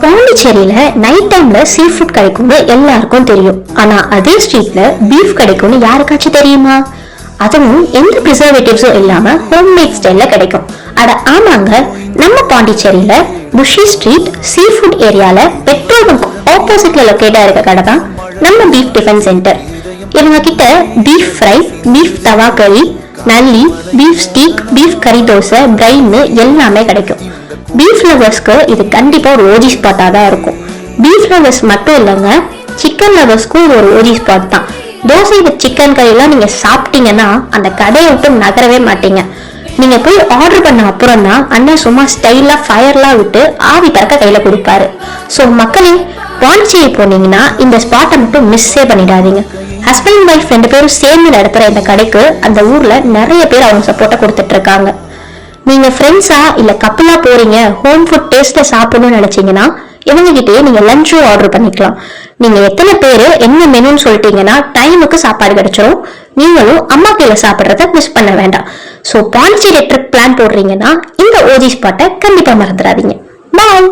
பாண்டிச்சேரியில நைட் டைம்ல sea food கிடைக்கும்னு எல்லாருக்கும் தெரியும். ஆனா அதே ஸ்ட்ரீட்ல பீஃப் கிடைக்கும்னு யாருக்காச்சும் தெரியுமா? அதுவும் எந்த ப்ரிசர்வேட்டிவ்ஸும் இல்லாம ஹோம்மேட் ஸ்டைல்ல கிடைக்கும். அட ஆமாங்க, நம்ம பாண்டிச்சேரியில புஷி ஸ்ட்ரீட் சீ ஃபுட் ஏரியால பெட்ரோல் பங்க் ஆப்போசிட்ல லொக்கேட்டா இருக்க கடை தான் நம்ம பீஃப் டிஃபன் சென்டர். இவங்க கிட்ட பீஃப் ஃப்ரை, பீஃப் தவா கறி, நல்லி, பீஃப் ஸ்டீக், பீஃப் கறி தோசை, பிரைன்னு எல்லாமே கிடைக்கும். பீஃப் லவர்ஸ்க்கு இது கண்டிப்பா ஒரு ஓஜி ஸ்பாட்டா தான் இருக்கும். பீஃப் லவர்ஸ் மட்டும் இல்லைங்க, சிக்கன் லவர்ஸ்க்கும் இது ஒரு ஓஜி ஸ்பாட் தான். தோசை வித் சிக்கன் கறி எல்லாம் நீங்க சாப்பிட்டீங்கன்னா அந்த கடையை விட்டு நகரவே மாட்டீங்க. நீங்க போய் ஆர்டர் பண்ண அப்புறம் தான் அண்ணன் சும்மா ஸ்டைலா ஃபயர்லாம் விட்டு ஆவி பறக்க கையில கொடுப்பாரு. ஸோ மக்களே, பாண்டிச்சேரி போனீங்கன்னா இந்த ஸ்பாட்டை மட்டும் மிஸ்ஸே பண்ணிடாதீங்க. ஹஸ்பண்ட் அண்ட் ஒய்ஃப் 2 பேரும் சேர்ந்து நடத்துற இந்த கடைக்கு அந்த ஊர்ல நிறைய பேர் அவங்க சப்போர்ட்டை கொடுத்துட்டு இருக்காங்க. நீங்க ஃப்ரெண்ட்ஸா இல்ல கப்பலா போறீங்க, ஹோம் ஃபுட் டேஸ்ட்ல சாப்பிடணும்னு நினைச்சீங்கன்னா இவங்க கிட்டே நீங்க லஞ்சும் ஆர்டர் பண்ணிக்கலாம். நீங்க எத்தனை பேரு என்ன மெனுன்னு சொல்லிட்டீங்கன்னா டைமுக்கு சாப்பாடு கிடைச்சிடும். நீங்களும் அம்மா கையில சாப்பிடுறத மிஸ் பண்ண வேண்டாம். ஸோ பாண்டிச்சேரி ட்ரிப் பிளான் போடுறீங்கன்னா இந்த ஓஜி ஸ்பாட்டை கண்டிப்பா மறந்துடாதீங்க. பாய்.